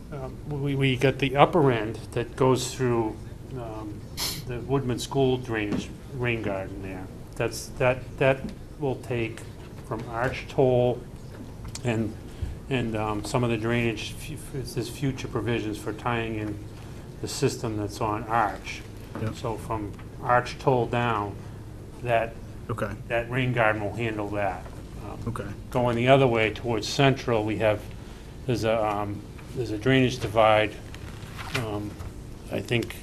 Speaker 6: We got the upper end that goes through the Woodman School drainage rain garden there. That will take from Arch Toll and some of the drainage. There's future provisions for tying in the system that's on Arch.
Speaker 4: Yep.
Speaker 6: So from Arch Toll down, that rain garden will handle that. Going the other way towards Central, there's a drainage divide, I think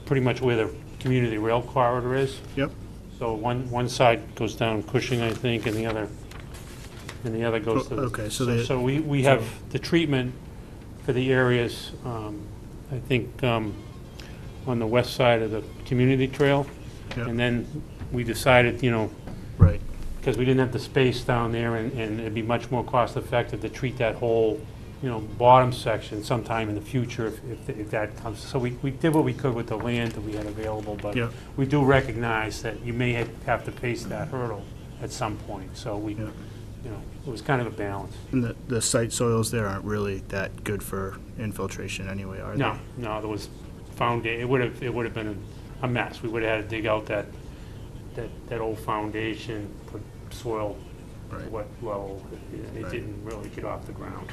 Speaker 6: pretty much where the community rail corridor is.
Speaker 4: Yep.
Speaker 6: So one side goes down Cushing, I think, and the other goes to the... So we have the treatment for the areas, I think, on the west side of the community trail.
Speaker 4: Yep.
Speaker 6: And then we decided, because we didn't have the space down there, and it'd be much more cost effective to treat that whole, bottom section sometime in the future if that comes. So we did what we could with the land that we had available, but we do recognize that you may have to face that hurdle at some point. So it was kind of a balance.
Speaker 4: And the site soils there aren't really that good for infiltration anyway, are they?
Speaker 6: No, there was it would have been a mess. We would have had to dig out that old foundation, put soil to what level. It didn't really get off the ground.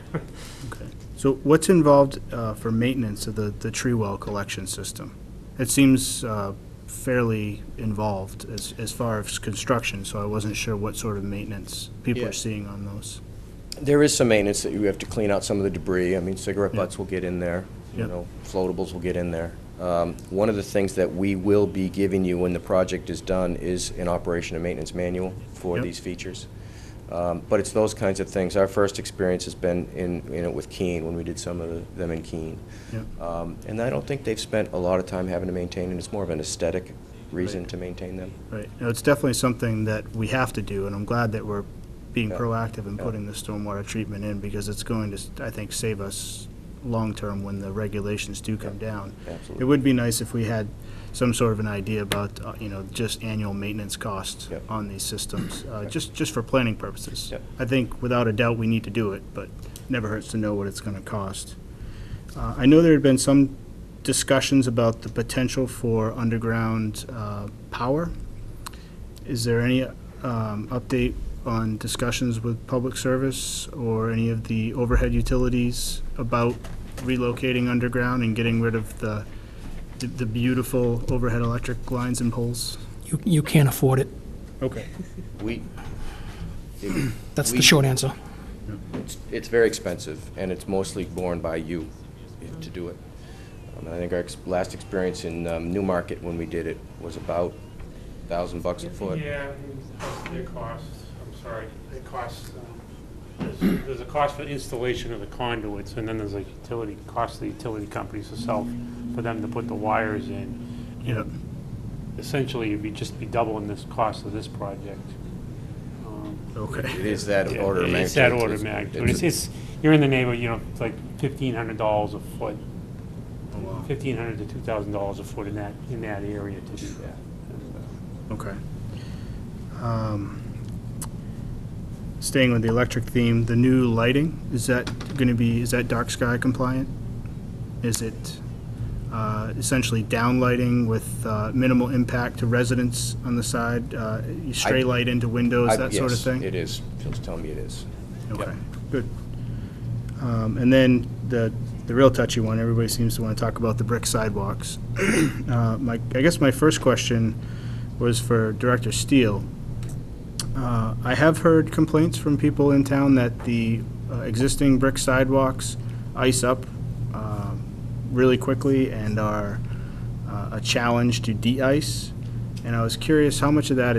Speaker 4: Okay. So what's involved for maintenance of the tree well collection system? It seems fairly involved as far as construction, so I wasn't sure what sort of maintenance people are seeing on those.
Speaker 2: There is some maintenance that you have to clean out some of the debris. I mean, cigarette butts will get in there. Floatables will get in there. One of the things that we will be giving you when the project is done is an operation and maintenance manual for these features. But it's those kinds of things. Our first experience has been in it with Keene, when we did some of them in Keene. And I don't think they've spent a lot of time having to maintain it. It's more of an aesthetic reason to maintain them.
Speaker 4: Right. Now, it's definitely something that we have to do, and I'm glad that we're being proactive in putting the stormwater treatment in, because it's going to, I think, save us long-term when the regulations do come down.
Speaker 2: Absolutely.
Speaker 4: It would be nice if we had some sort of an idea about, just annual maintenance costs on these systems, just for planning purposes. I think without a doubt we need to do it, but never hurts to know what it's going to cost. I know there had been some discussions about the potential for underground power. Is there any update on discussions with public service or any of the overhead utilities about relocating underground and getting rid of the beautiful overhead electric lines and poles?
Speaker 1: You can't afford it.
Speaker 4: Okay.
Speaker 1: That's the short answer.
Speaker 2: It's very expensive, and it's mostly borne by you to do it. I think our last experience in Newmarket when we did it was about $1,000 a foot.
Speaker 6: Yeah, it costs, I'm sorry, it costs there's a cost for installation of the conduits, and then there's a utility, cost to the utility companies itself for them to put the wires in.
Speaker 4: Yep.
Speaker 6: Essentially, you'd just be doubling this cost of this project.
Speaker 4: Okay.
Speaker 2: It is that order of magnitude.
Speaker 6: It's that order of magnitude. It's, you're in the neighborhood, you know, it's like $1,500 a foot.
Speaker 4: Oh, wow.
Speaker 6: $1,500 to $2,000 a foot in that area to do that.
Speaker 4: Okay. Staying with the electric theme, the new lighting, is that dark sky compliant? Is it essentially downlighting with minimal impact to residents on the side? You stray light into windows, that sort of thing?
Speaker 2: Yes, it is. Phil's telling me it is.
Speaker 4: Okay, good. And then the real touchy one, everybody seems to want to talk about the brick sidewalks. I guess my first question was for Director Steele. I have heard complaints from people in town that the existing brick sidewalks ice up really quickly and are a challenge to de-ice. And I was curious, how much of that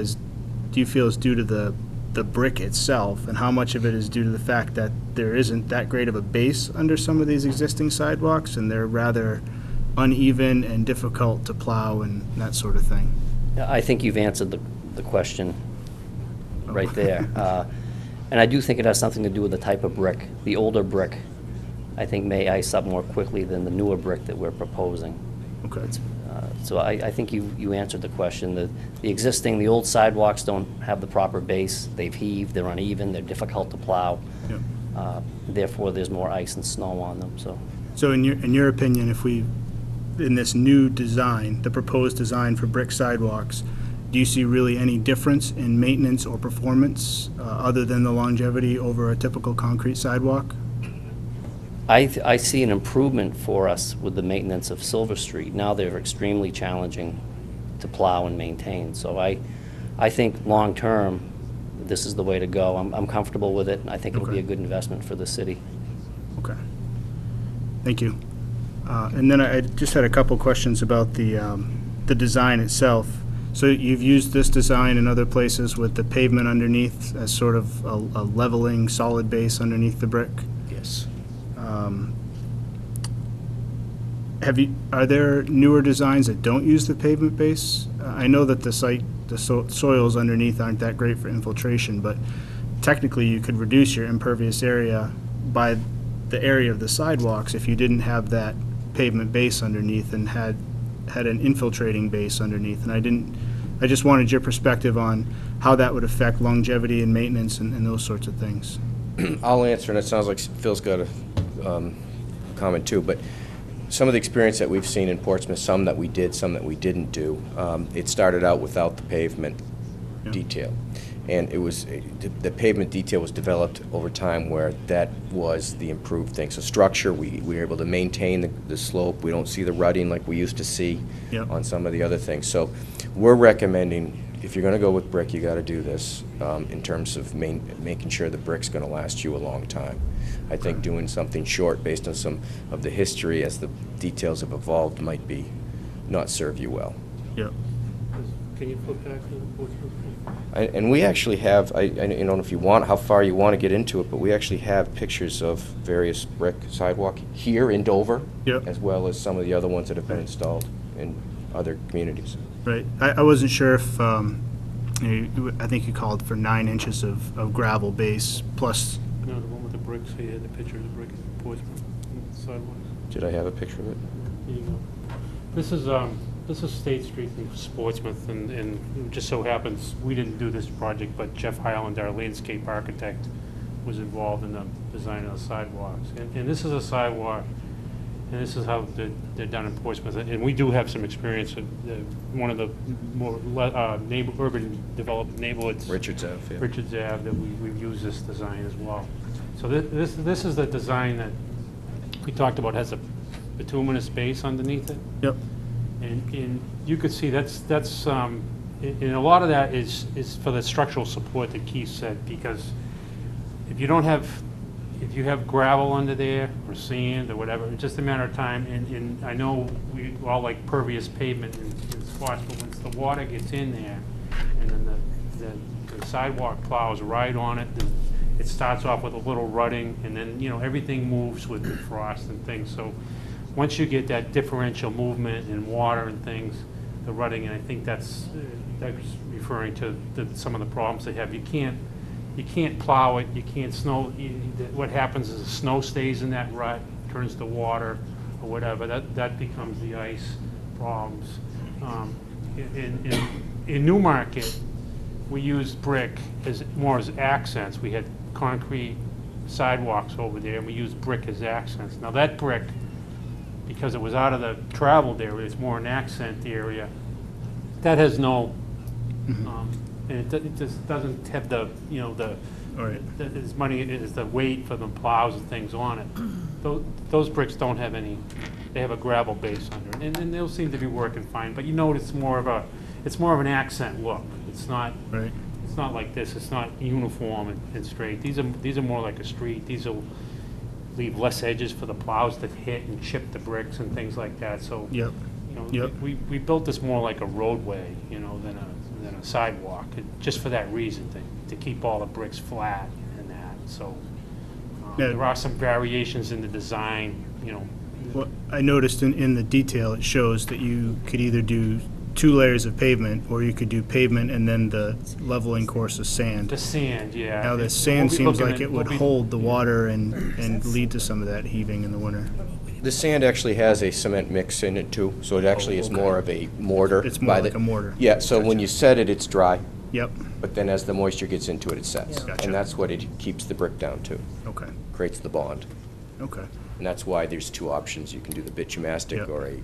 Speaker 4: do you feel is due to the brick itself, and how much of it is due to the fact that there isn't that great of a base under some of these existing sidewalks, and they're rather uneven and difficult to plow and that sort of thing?
Speaker 8: Yeah, I think you've answered the question right there. And I do think it has something to do with the type of brick. The older brick, I think, may ice up more quickly than the newer brick that we're proposing.
Speaker 4: Okay.
Speaker 8: So I think you answered the question. The old sidewalks don't have the proper base. They've heaved, they're uneven, they're difficult to plow.
Speaker 4: Yep.
Speaker 8: Therefore, there's more ice and snow on them, so.
Speaker 4: So in your opinion, in this new design, the proposed design for brick sidewalks, do you see really any difference in maintenance or performance other than the longevity over a typical concrete sidewalk?
Speaker 8: I see an improvement for us with the maintenance of Silver Street. Now they're extremely challenging to plow and maintain. So I think long-term, this is the way to go. I'm comfortable with it. I think it'll be a good investment for the city.
Speaker 4: Okay. Thank you. And then I just had a couple questions about the design itself. So you've used this design in other places with the pavement underneath as sort of a leveling solid base underneath the brick?
Speaker 2: Yes.
Speaker 4: Are there newer designs that don't use the pavement base? I know that the soils underneath aren't that great for infiltration, but technically you could reduce your impervious area by the area of the sidewalks if you didn't have that pavement base underneath and had an infiltrating base underneath. And I just wanted your perspective on how that would affect longevity and maintenance and those sorts of things.
Speaker 2: I'll answer, and it sounds like Phil's got a comment too, but some of the experience that we've seen in Portsmouth, some that we did, some that we didn't do, it started out without the pavement detail. And the pavement detail was developed over time where that was the improved thing. So structure, we were able to maintain the slope. We don't see the rutting like we used to see on some of the other things. So we're recommending, if you're going to go with brick, you got to do this in terms of making sure the brick's going to last you a long time. I think doing something short based on some of the history as the details have evolved might not serve you well.
Speaker 4: Yep.
Speaker 6: Can you flip back to the Portsmouth?
Speaker 2: And we actually have, I don't know if you want, how far you want to get into it, but we actually have pictures of various brick sidewalk here in Dover, as well as some of the other ones that have been installed in other communities.
Speaker 4: Right. I wasn't sure if, I think you called for 9 inches of gravel base plus.
Speaker 6: No, the one with the bricks, so you had the picture of the brick in Portsmouth sidewalks.
Speaker 2: Did I have a picture of it?
Speaker 6: Here you go. This is State Street in Portsmouth, and it just so happens, we didn't do this project, but Jeff Highland, our landscape architect, was involved in the design of the sidewalks. And this is a sidewalk, and this is how they're done in Portsmouth. And we do have some experience with one of the more urban developed neighborhoods.
Speaker 2: Richards Ave, yeah.
Speaker 6: Richards Ave, that we've used this design as well. So this is the design that we talked about, has a bituminous base underneath it.
Speaker 4: Yep.
Speaker 6: And you could see that's and a lot of that is for the structural support that Keith said, because if you have gravel under there or sand or whatever, it's just a matter of time. And I know we all like pervious pavement in spots, but once the water gets in there and then the sidewalk plows right on it, it starts off with a little rutting, and then, you know, everything moves with the frost and things. So once you get that differential movement in water and things, the rutting, and I think that's referring to some of the problems they have. You can't plow it, you can't snow. What happens is the snow stays in that rut, turns to water or whatever. That becomes the ice problems. In Newmarket, we used brick more as accents. We had concrete sidewalks over there, and we used brick as accents. Now that brick, because it was out of the traveled area, it's more an accent area. That has no, and it just doesn't have the, you know, as money as the weight for the plows and things on it. Those bricks don't have any. They have a gravel base under it, and they'll seem to be working fine. But you know, it's more of an accent look. It's not.
Speaker 4: Right.
Speaker 6: It's not like this. It's not uniform and straight. These are more like a street. These will leave less edges for the plows to hit and chip the bricks and things like that. So,
Speaker 4: Yep.
Speaker 6: you know,
Speaker 4: Yep.
Speaker 6: we built this more like a roadway, you know, than a sidewalk, just for that reason, to keep all the bricks flat and that. So
Speaker 4: Yeah.
Speaker 6: there are some variations in the design, you know.
Speaker 4: Well, I noticed in the detail, it shows that you could either do 2 layers of pavement, or you could do pavement and then the leveling course of sand.
Speaker 6: The sand, yeah.
Speaker 4: Now, the
Speaker 6: We'll
Speaker 4: sand
Speaker 6: be
Speaker 4: seems
Speaker 6: looking
Speaker 4: like
Speaker 6: at-
Speaker 4: it would
Speaker 6: we'll be-
Speaker 4: hold the water and lead to some of that heaving in the winter.
Speaker 2: The sand actually has a cement mix in it too, so it actually is
Speaker 4: okay.
Speaker 2: more of a mortar.
Speaker 4: It's more
Speaker 2: by
Speaker 4: like a mortar.
Speaker 2: Yeah, so when you set it, it's dry,
Speaker 4: Yep,
Speaker 2: but then as the moisture gets into it, it sets.
Speaker 4: Gotcha.
Speaker 2: And that's what it keeps the brick down to,
Speaker 4: okay,
Speaker 2: creates the bond.
Speaker 4: okay.
Speaker 2: And that's why there's 2 options. You can do the bitumastic
Speaker 4: Yep.
Speaker 2: or a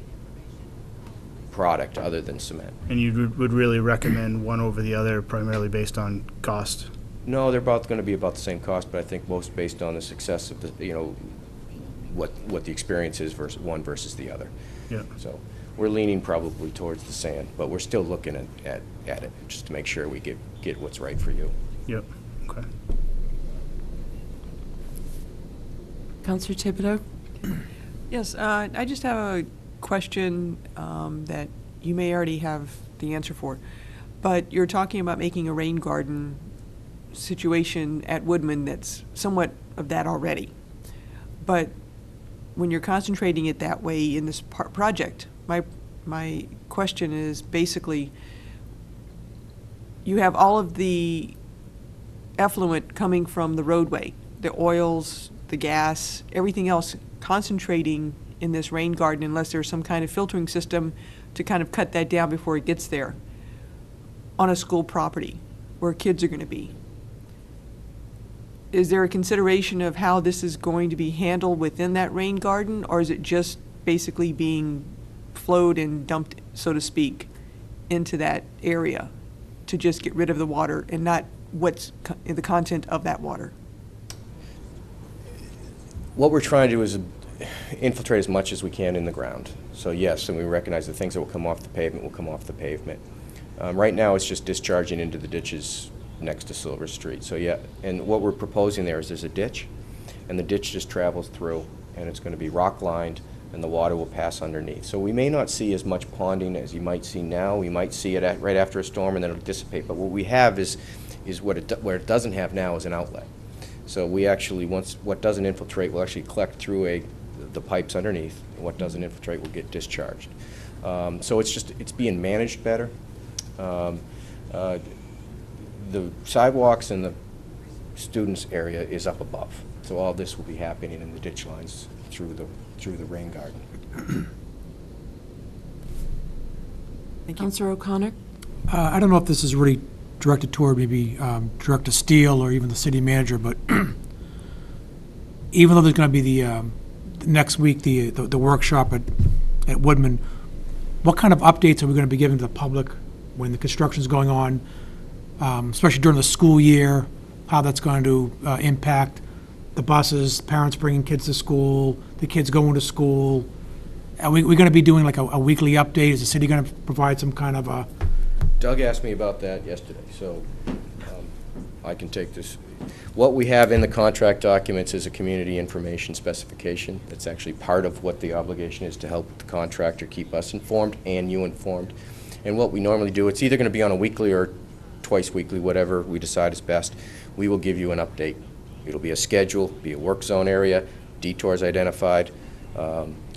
Speaker 2: product other than cement.
Speaker 4: And you would really recommend one over the other primarily based on cost?
Speaker 2: No, they're both going to be about the same cost, but I think most based on the success of the, you know, what the experience is versus one versus the other.
Speaker 4: Yeah,
Speaker 2: So we're leaning probably towards the sand, but we're still looking at it just to make sure we get what's right for you.
Speaker 4: yep, okay.
Speaker 3: Counselor Thibodeau?
Speaker 9: Yes, I just have a question that you may already have the answer for. But you're talking about making a rain garden situation at Woodman that's somewhat of that already. But when you're concentrating it that way in this project, my question is basically, you have all of the effluent coming from the roadway, the oils, the gas, everything else concentrating in this rain garden unless there's some kind of filtering system to kind of cut that down before it gets there on a school property where kids are going to be. Is there a consideration of how this is going to be handled within that rain garden, or is it just basically being flowed and dumped, so to speak, into that area to just get rid of the water and not what's the content of that water?
Speaker 2: What we're trying to do is infiltrate as much as we can in the ground. So yes, and we recognize the things that will come off the pavement will come off the pavement. Right now, it's just discharging into the ditches next to Silver Street. So yeah, and what we're proposing there is there's a ditch, and the ditch just travels through, and it's going to be rock lined, and the water will pass underneath. So we may not see as much ponding as you might see now. We might see it right after a storm, and then it'll dissipate. But what we have is where it doesn't have now is an outlet. So we actually, what doesn't infiltrate will actually collect through the pipes underneath, and what doesn't infiltrate will get discharged. So it's being managed better. The sidewalks in the students' area is up above, so all this will be happening in the ditch lines through the rain garden.
Speaker 3: Counselor O'Connor?
Speaker 7: I don't know if this is really directed toward maybe Director Steele or even the city manager, but even though there's going to be the next week, the workshop at Woodman, what kind of updates are we going to be giving to the public when the construction's going on, especially during the school year, how that's going to impact the buses, parents bringing kids to school, the kids going to school? Are we going to be doing like a weekly update? Is the city going to provide some kind of a...
Speaker 2: Doug asked me about that yesterday, so I can take this. What we have in the contract documents is a community information specification. That's actually part of what the obligation is, to help the contractor keep us informed and you informed. And what we normally do, it's either going to be on a weekly or twice weekly, whatever we decide is best. We will give you an update It'll be a schedule, be a work zone area, detours identified.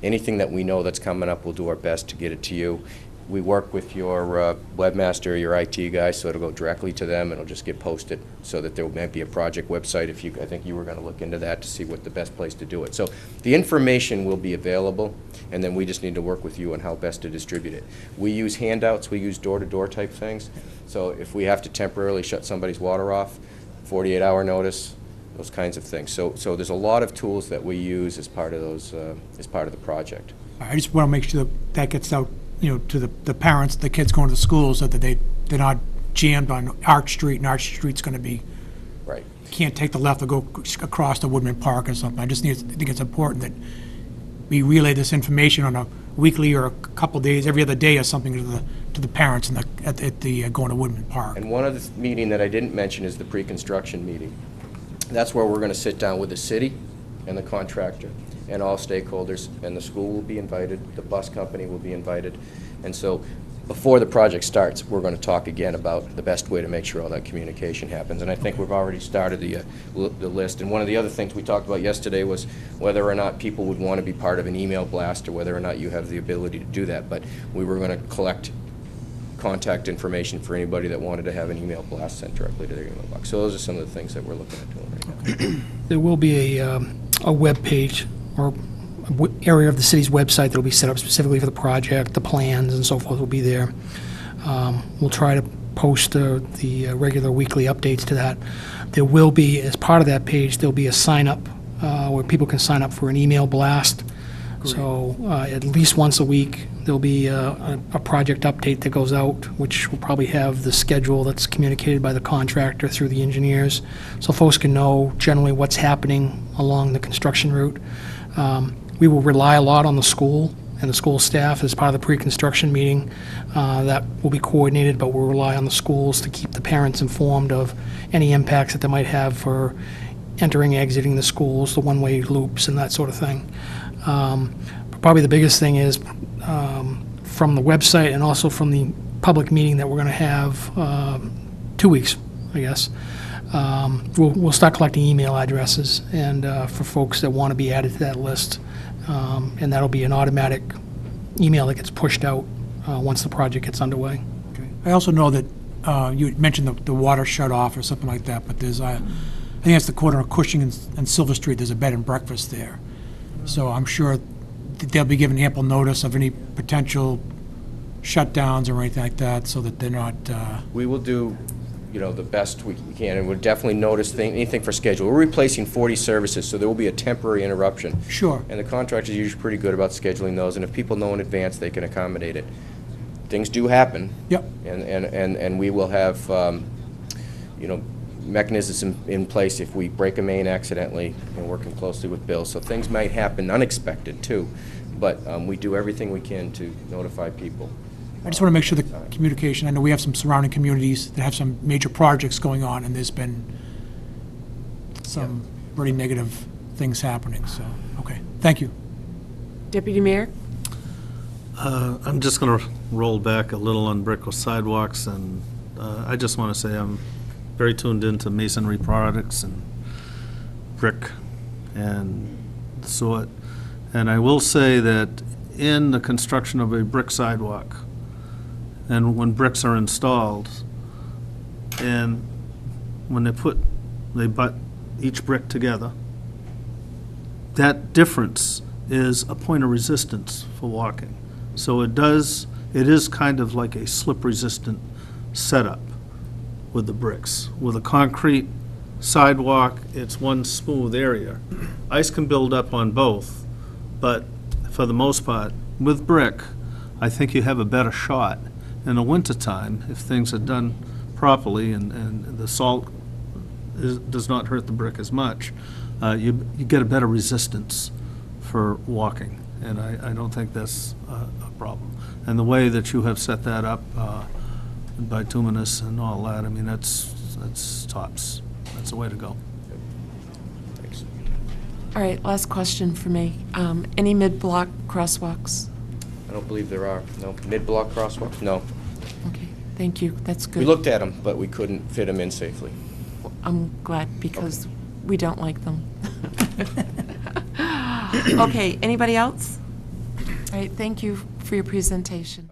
Speaker 2: Anything that we know that's coming up, we'll do our best to get it to you. We work with your webmaster, your IT guy, so it'll go directly to them, and it'll just get posted, so that there might be a project website. I think you were going to look into that to see what the best place to do it. So the information will be available, and then we just need to work with you on how best to distribute it. We use handouts, we use door-to-door type things. So if we have to temporarily shut somebody's water off, 48-hour notice, those kinds of things. So there's a lot of tools that we use as part of those, as part of the project.
Speaker 7: I just want to make sure that gets out, to the parents, the kids going to the schools, so that they're not jammed on Arch Street, and Arch Street's going to be,
Speaker 2: Right.
Speaker 7: can't take the left or go across to Woodman Park or something. I think it's important that we relay this information on a weekly or a couple days, every other day or something to the parents at the going to Woodman Park.
Speaker 2: And one other meeting that I didn't mention is the pre-construction meeting. That's where we're going to sit down with the city and the contractor and all stakeholders, and the school will be invited, the bus company will be invited. And so before the project starts, we're going to talk again about the best way to make sure all that communication happens. And I think we've already started the list. And one of the other things we talked about yesterday was whether or not people would want to be part of an email blast, or whether or not you have the ability to do that. But we were going to collect contact information for anybody that wanted to have an email blast sent directly to their email box. So those are some of the things that we're looking at doing right now.
Speaker 1: There will be a web page or area of the city's website that will be set up specifically for the project. The plans and so forth will be there. We'll try to post the regular weekly updates to that. There will be, as part of that page, there'll be a sign-up where people can sign up for an email blast. Great. So at least once a week, there'll be a project update that goes out, which will probably have the schedule that's communicated by the contractor through the engineers, so folks can know generally what's happening along the construction route. We will rely a lot on the school and the school staff as part of the pre-construction meeting. That will be coordinated, but we'll rely on the schools to keep the parents informed of any impacts that they might have for entering, exiting the schools, the one-way loops, and that sort of thing. But probably the biggest thing is from the website and also from the public meeting that we're going to have 2 weeks, I guess. We'll start collecting email addresses and for folks that want to be added to that list, and that'll be an automatic email that gets pushed out once the project gets underway.
Speaker 7: Okay. I also know that you mentioned the water shut off or something like that, but there's I think it's the corner of Cushing and Silver Street. There's a bed and breakfast there, so I'm sure that they'll be given ample notice of any potential shutdowns or anything like that, so that they're not.
Speaker 2: We will do the best we can, and we'll definitely notice anything for schedule. We're replacing 40 services, so there will be a temporary interruption.
Speaker 7: Sure.
Speaker 2: And the contractor's usually pretty good about scheduling those, and if people know in advance, they can accommodate it. Things do happen.
Speaker 7: Yep.
Speaker 2: And we will have, mechanisms in place if we break a main accidentally, and working closely with Bill. So things might happen unexpected, too. But we do everything we can to notify people.
Speaker 7: I just want to make sure the communication, I know we have some surrounding communities that have some major projects going on, and there's been some pretty negative things happening, so, okay. Thank you.
Speaker 3: Deputy Mayor?
Speaker 10: I'm just going to roll back a little on brick sidewalks, and I just want to say I'm very tuned into masonry products and brick and the sort. And I will say that in the construction of a brick sidewalk, and when bricks are installed, and when they butt each brick together, that difference is a point of resistance for walking. So it is kind of like a slip-resistant setup with the bricks. With a concrete sidewalk, it's one smooth area. Ice can build up on both, but for the most part, with brick, I think you have a better shot. In the wintertime, if things are done properly and the salt does not hurt the brick as much, you get a better resistance for walking, and I don't think that's a problem. And the way that you have set that up, bituminous and all that, I mean, that's tops. That's the way to go.
Speaker 2: Thanks.
Speaker 3: All right, last question for me. Any mid-block crosswalks?
Speaker 2: I don't believe there are. No. Mid-block crosswalks? No.
Speaker 3: Okay, thank you. That's good.
Speaker 2: We looked at them, but we couldn't fit them in safely.
Speaker 3: I'm glad, because We don't like them. Okay, anybody else? All right, thank you for your presentation.